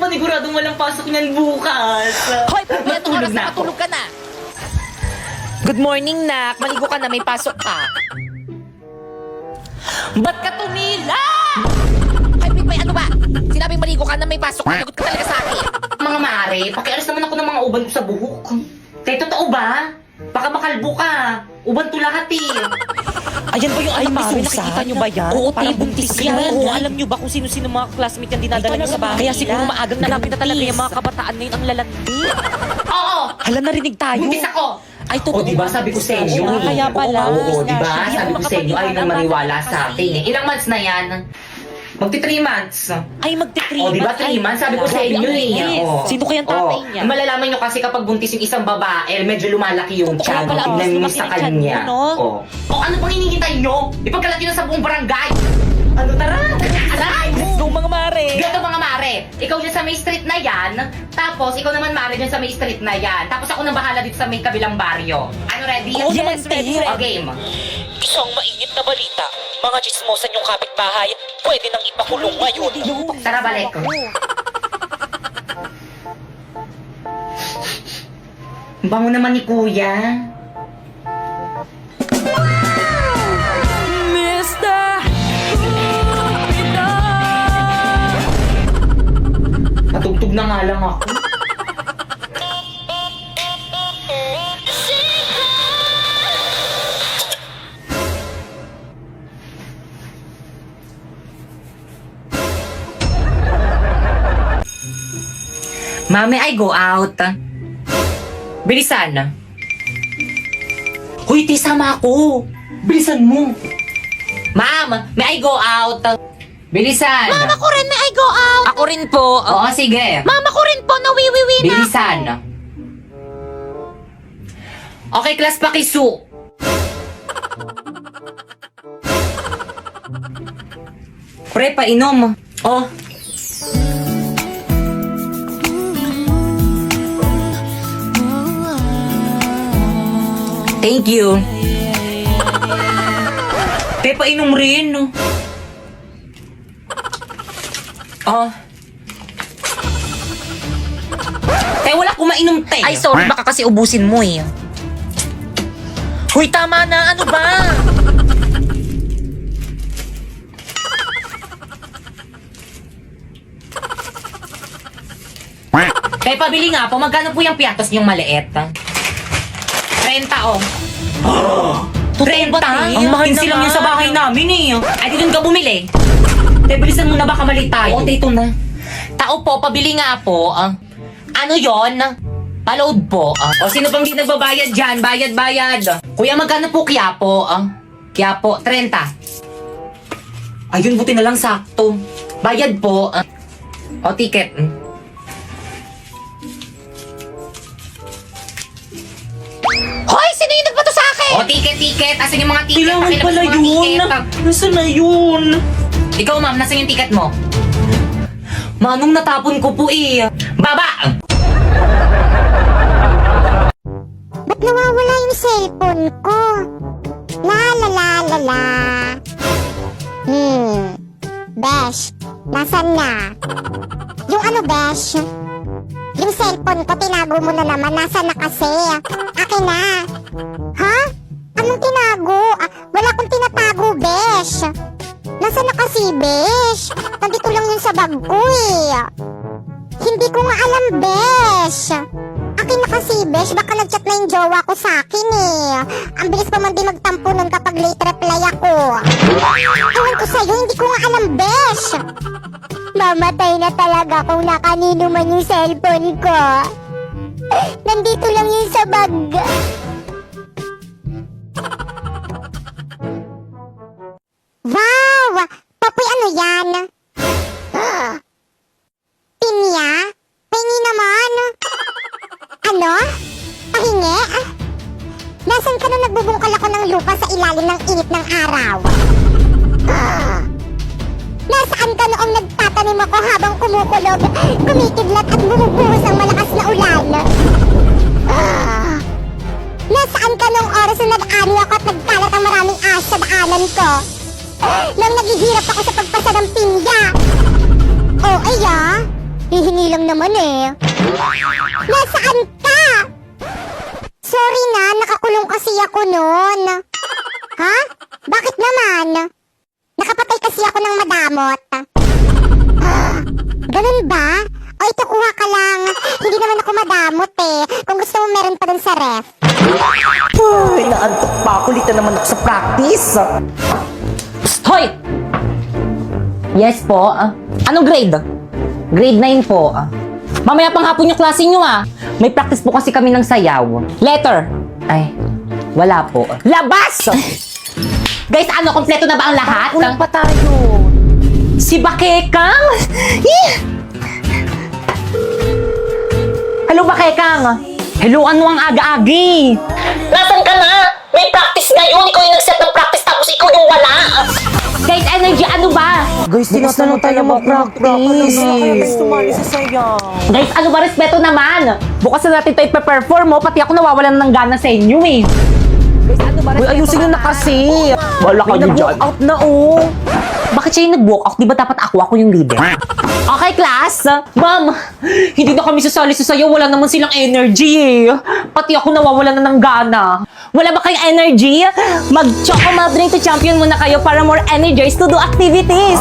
paniguradong walang pasok niyan bukas. Hoy, Matulog na ako. Matulog ka na. Good morning, nak. Maligo ka na, may pasok ka. Ba't ka tumila? Ay, may ano ba? Sinabing maligo ka na, may pasok. Nagot ka talaga sa akin. Mga mare, pakialis naman ako ng mga uban ko sa buhok. Kaya totoo ba? Baka makalbo ka. Uban to lahat eh. Ayan ba yung anak ni Susan? Nakikita nyo ba yan? Oo, Parang buntis buntis yan. yan. Oo, alam nyo ba kung sino-sino mga classmate yan dinadala nyo sa bahay? Kaya siguro maagang nalapit na talaga yung mga kabataan ngayon ang lalandi. Oo! Hala, narinig tayo. Buntis ako! Ay, totoo. O diba sabi ko sa inyo? Oo, kaya pala. Oo, diba? Hindi Sabi ako ko sa inyo, ayaw nang maniwala kasi. sa akin eh. Ilang months na yan? Magti 3 months. Ay, magti-3 O, diba 3 months? Sabi ko sa inyo eh. O. Sino kayang tatay niya? Malalaman nyo kasi kapag buntis yung isang babae, medyo lumalaki yung Totoo tiyan. pala, Tingnan nyo lumaki sa yung tiyan kanya. mo, no? O. O, ano pang hinihintay nyo? Ipagkalat nyo na sa buong barangay. Ano, tara! Aray! Let's go, mga mare. Gato mga mare, ikaw dyan sa may street na yan, tapos ikaw naman mare dyan sa may street na yan, tapos ako nang bahala dito sa may kabilang baryo. Ano, ready? Oo naman, ready. O, game. Isang mainit na balita. Mga chismosan yung kapitbahay, pwede nang ipakulong ngayon. Tara, balik ko. Bango naman ni kuya. Patugtog na nga lang ako. Mami, I go out. Bilisan. Hoy, sama ako. Bilisan mo. Ma'am, may I go out? Bilisan. Mama ko rin, may I go out. Ako rin po. Oo, sige. Mama ko rin po, nawiwiwi na. Bilisan. Okay, class, pakisu. Pre, painom. Oh. Thank you. Te, painom rin. Oh. Te, wala akong mainom, te. Ay, sorry, baka kasi ubusin mo eh. Huy, tama na. Ano ba? Te, pabili nga po. Magkano po yung piatos niyong maliit? 30, oh. Totoo ba, te? Ang mahal 15 lang naman. yun sa bahay namin eh. Ay, di doon ka bumili. Te, bilisan mo na baka mali tayo. Oo, te, ito na. Tao po, pabili nga po. Ano yon? Paload po. O, sino pang di nagbabayad dyan? Bayad. Kuya, magkano po Quiapo? Quiapo, 30. Ayun, buti na lang sakto. Bayad po. O, ticket. Hoy, sino yung nagbato sa akin? O, ticket. Asan yung mga ticket? Kailangan Pakilabas pala mo ang yun. ticket. Nasaan na yun? Ikaw, ma'am, nasan yung ticket mo? Manong natapon ko po eh. Baba! Ba't nawawala yung cellphone ko? La. Besh, nasan na? Yung ano, Besh? Yung cellphone ko, tinago mo na naman. Nasaan na kasi? Akin na. Ha? Anong tinago? Wala akong tinatago, Besh. Nasaan na kasi, Besh? Nandito lang yun sa bag ko eh. Hindi ko nga alam, Besh. Akin na kasi, Besh. Baka nag-chat na yung jowa ko sa akin eh. Ang bilis pa man din magtampo nun kapag late reply ako. Ewan ko sa'yo, hindi ko nga alam, Besh. Mamatay na talaga kung nakanino man yung cellphone ko. Nandito lang yun sa bag. Wow! Papoy, ano yan? Pinya? Pahingi naman. Ano? Pahingi? Nasaan ka na nagbubungkal ako ng lupa sa ilalim ng init ng araw? Nasaan ka noong nagtatanim ako habang kumukulog, kumikidlat at bumubuhos ang malakas na ulan? Nasaan ka noong oras na nag-ani ako at nagkalat ang maraming ahas sa daanan ko? Nang naghihirap ako sa pagpasa ng pinya? O, Hihingi lang naman eh. Nasaan ka? Sorry na, nakakulong kasi ako noon. Ha? Bakit naman? Nakapatay kasi ako ng madamot. Ganun ba? O ito, kuha ka lang. Hindi naman ako madamot eh. Kung gusto mo, meron pa dun sa ref. Uy, naantok pa ako. Lita naman ako sa practice. Psst, hoy! Yes po. Anong grade? Grade 9 po. Mamaya pang hapon yung klase nyo May practice po kasi kami ng sayaw. Letter. Ay, wala po. Labas! Guys, kompleto na ba ang lahat? Kulang pa tayo. Si Bakekang? Hello, Bakekang. Hello, ano ang aga-agi? Nasaan ka na? May practice ngayon. Ikaw yung nag-set ng practice tapos ikaw yung wala. Guys, energy, ano ba? Guys, tinatanong tayo mag-practice. Guys, ano ba? Respeto naman. Bukas na natin ito ipe-perform pati ako nawawalan ng gana sa inyo Guys, ano ba? Uy, ayusin nyo na kasi. Wala kayo dyan. Nag-walk out na Bakit siya yung nag-walk out? Di ba dapat ako yung leader? Okay, class. Ma'am, hindi na kami sasali sa sayo. Wala naman silang energy Pati ako nawawalan na ng gana. Wala ba kayong energy? Mag-choco malt drink to champion muna kayo para more energized to do activities.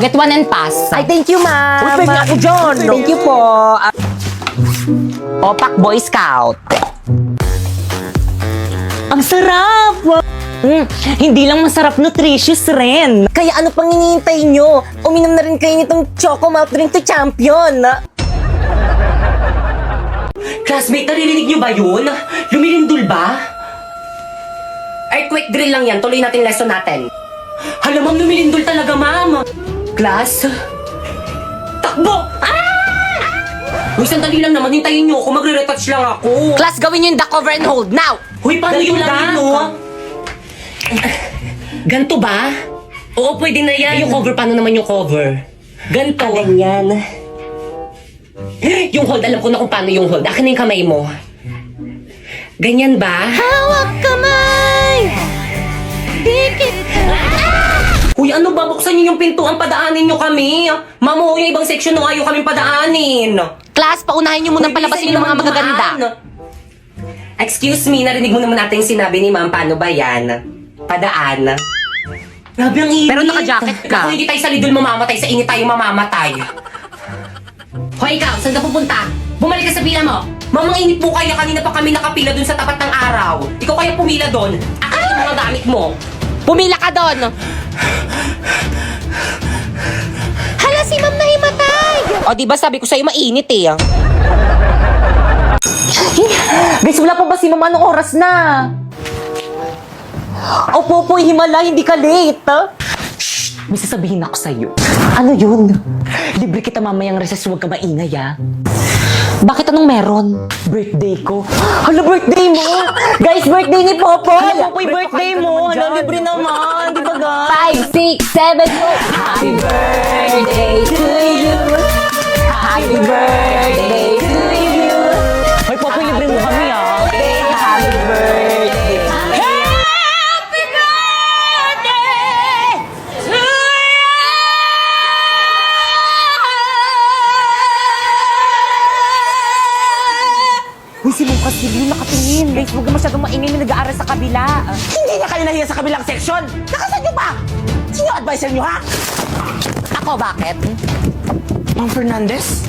Get one and pass. Ay, thank you, ma'am. Uy, pwede ako dyan. Thank you po. Opak Boy Scout. Ang sarap! Hindi lang masarap, nutritious rin. Kaya ano pang hinihintay nyo? Uminom na rin kayo nitong Choco Malt Drink to Champion. Classmate, naririnig niyo ba yun? Lumilindol ba? Earthquake drill lang yan. Tuloy natin lesson natin. Hala, ma'am, lumilindol talaga, ma'am. Class? Takbo! Uy, sandali lang naman. Hintayin niyo ako. Magre-retouch lang ako. Class, gawin nyo yung duck over and hold now! Uy, paano yung lang no? Ganto ba? Oo, pwede na yan. Yung cover, paano naman yung cover? Ganto. Ganyan. Yung hold, alam ko na kung paano yung hold. Akin na yung kamay mo. Ganyan ba? Hawak kamay! Dikit! Uy, ano ba? Buksan niyo yung pintuan, padaanin niyo kami. Mamo, yung ibang section no, ayaw kaming padaanin. Class, paunahin nyo munang palabasin yung mga magaganda. Excuse me, narinig mo naman natin yung sinabi ni ma'am, paano ba yan? Padaan. Grabe ang init. Pero naka-jacket ka. Kung hindi tayo sa lidol mamamatay, sa init tayo mamamatay. Hoy ikaw, saan ka pupunta? Bumalik ka sa pila mo. Mamang init po kaya, kanina pa kami nakapila dun sa tapat ng araw. Ikaw kaya pumila dun. Akin yung mga gamit mo. Pumila ka doon! Hala, si ma'am nahimatay! O, diba sabi ko sa'yo mainit Guys, wala pa ba si ma'am? Anong oras na? Opo po, himala, hindi ka late. Shh! May sasabihin ako sa'yo. Ano yun? Libre kita mamayang recess, huwag ka maingay Bakit anong meron? Birthday ko. Hala, birthday mo! Guys, birthday ni Popoy! Hala, Popoy, birthday mo! Hala, libre naman! Di ba, guys? 5, 6, 7, 8! Happy birthday to you! Happy birthday to you! Hoy, Popoy, libre mo kami, Happy birthday! Happy birthday to you! Uy, si Lucas Silvio nakatingin. Guys, huwag ka masyadong maingay, may nag-aaral sa kabila. Hindi niya kayo nahiya sa kabilang section! Nakasan niyo pa! Sino advisor niyo, ha? Ako, bakit? Ma'am Fernandez?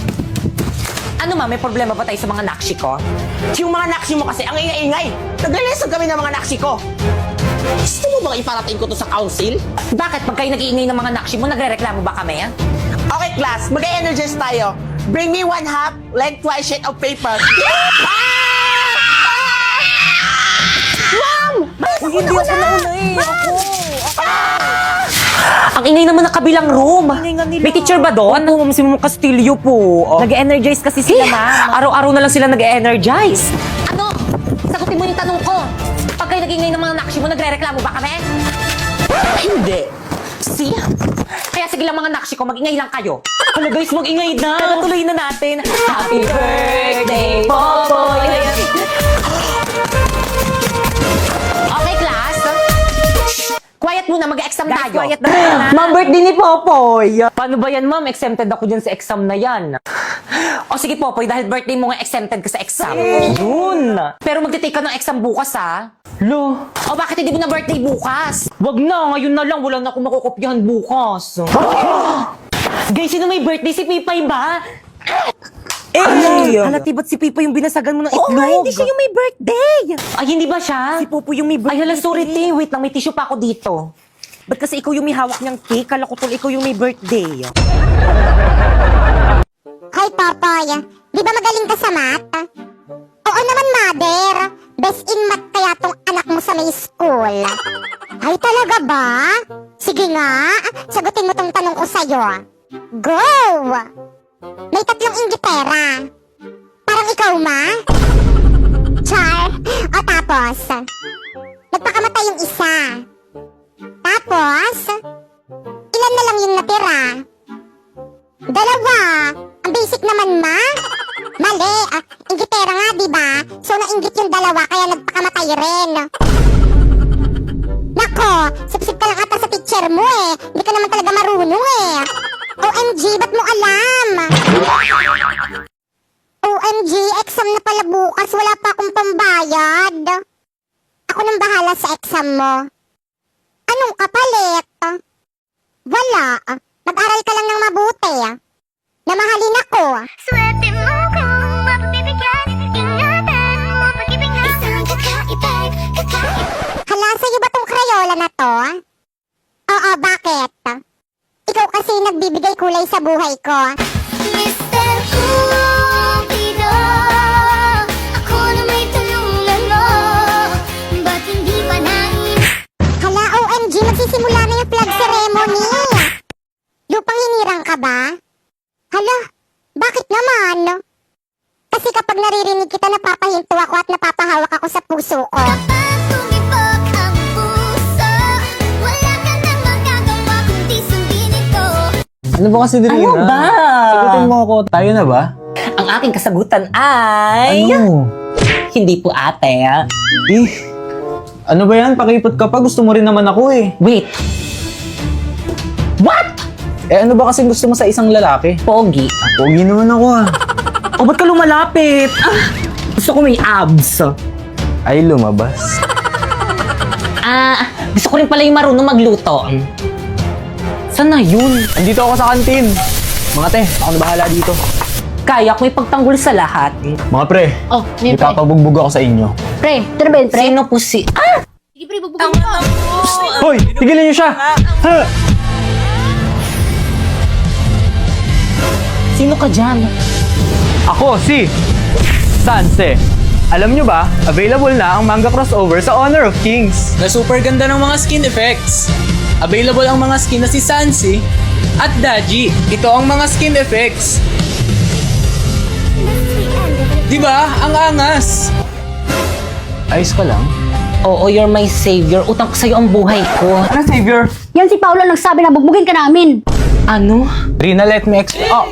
Ano may problema ba tayo sa mga nakshi ko? Yung mga naksi mo kasi ang ingay-ingay! Nagre-lesson kami ng mga naksi ko! Gusto mo bang iparating ko to sa council? Bakit? Pag kayo nag-iingay ng mga nakshi mo, nagre-reklamo ba kami, Okay, class, mag-energize tayo. Bring me 1/2 lengthwise sheet of paper. Ma'am! Hindi ako nauna Ang ingay naman ng kabilang room. May teacher ba doon? Opo, Ma'am, si Ma'am Castillo po. Nag-energize kasi sila, ma'am. Araw-araw na lang sila nag-energize. Ano? Sagutin mo yung tanong ko. Pag kayo nag-ingay ng mga nakshi mo, nagre-reklamo ba kami? Hindi. See? Kaya sige lang mga nakshi ko, mag-ingay lang kayo. Hala guys, mag-ingay na. Tara, tuloy na natin. Happy birthday, Popoy! Okay, class. Quiet muna, mag-exam tayo. tayo. quiet na na. Ma'am, birthday ni Popoy. Paano ba yan, ma'am? Exempted ako dyan sa exam na yan. O sige, Popoy, dahil birthday mo nga exempted ka sa exam. Yun. Pero magtitake ka ng exam bukas, ha? Lo. O bakit hindi mo na birthday bukas? Wag na, ngayon na lang. Wala na akong makukopyahan bukas. Guys, sino may birthday? Si Pipay ba? Halati ba't si Pipa yung binasagan mo ng itlog? Oo, hindi siya yung may birthday. Ay, hindi ba siya? Si Popo yung may Ay, birthday. hala, sorry, te. Wait lang, may tissue pa ako dito. Ba't kasi ikaw yung may hawak niyang cake? Kala ko tol, ikaw yung may birthday. Hoy, Popoy, di ba magaling ka sa math? Oo naman, mother. Best in math kaya tong anak mo sa may school. Ay, talaga ba? Sige nga, sagutin mo tong tanong ko sa'yo. Go! May 3 inggitera. Parang ikaw, ma? Char. O tapos, nagpakamatay yung isa. Tapos, ilan na lang yung natira? 2. Ang basic naman, ma. Mali. Inggitera nga, di ba? So, nainggit yung 2, kaya nagpakamatay rin. Nako, sip-sip ka lang ata sa teacher mo eh. Hindi ka naman talaga marunong eh. OMG, ba't mo alam? OMG, exam na pala bukas. Wala pa akong pambayad. Ako nang bahala sa exam mo. Anong kapalit? Wala. Mag-aral ka lang ng mabuti. Namahalin ako. Swerte mo kung mapagbibigyan, ingatan mo pag-ibigay. Isang kakaibig. Hala, sa'yo ba tong Crayola na to? Oo, bakit? Ikaw kasi nagbibigay kulay sa buhay ko. Mr. Cupido, ako na may tulungan mo. Ba't hindi pa Hala, OMG, magsisimula na yung flag ceremony. Lupang hinirang ka ba? Hala, bakit naman? Kasi kapag naririnig kita, napapahinto ako at napapahawak ako sa puso ko. Kapag tumibok ang puso, wala ka nang magagawa kundi sundin ito. Ano ba kasi, Drina? Ano ba? Sagutin mo ako. Tayo na ba? Ang aking kasagutan ay... Ano? Hindi po, ate. Ano ba yan? Pakipot ka pa. Gusto mo rin naman ako eh. Wait. What? Ano ba kasi gusto mo sa isang lalaki? Pogi. Pogi naman ako ah. O, ba't ka lumalapit? Gusto ko may abs. Ay, lumabas. Gusto ko rin pala yung marunong magluto. Saan na yun? Andito ako sa kantin. Mga te, ako na bahala dito. Kaya ko ipagtanggol sa lahat. Mga pre, Oh, yun, pre. ipapabugbog ako sa inyo. Pre, Turbel, pre. Sino po si... Sige pre, bubugin mo. Hoy! Tigilan niyo siya! Ha! Sino ka dyan? Ako si Sanse. Alam nyo ba, available na ang manga crossover sa Honor of Kings. Na super ganda ng mga skin effects. Available ang mga skin na si Sansi at Daji. Ito ang mga skin effects. Diba? Ang angas. Ayos ka lang? Oo, you're my savior. Utang ko sa'yo ang buhay ko. Ano, Savior? Yan si Paolo nagsabi na bugbugin ka namin. Ano? Rina, let me explain. Oh!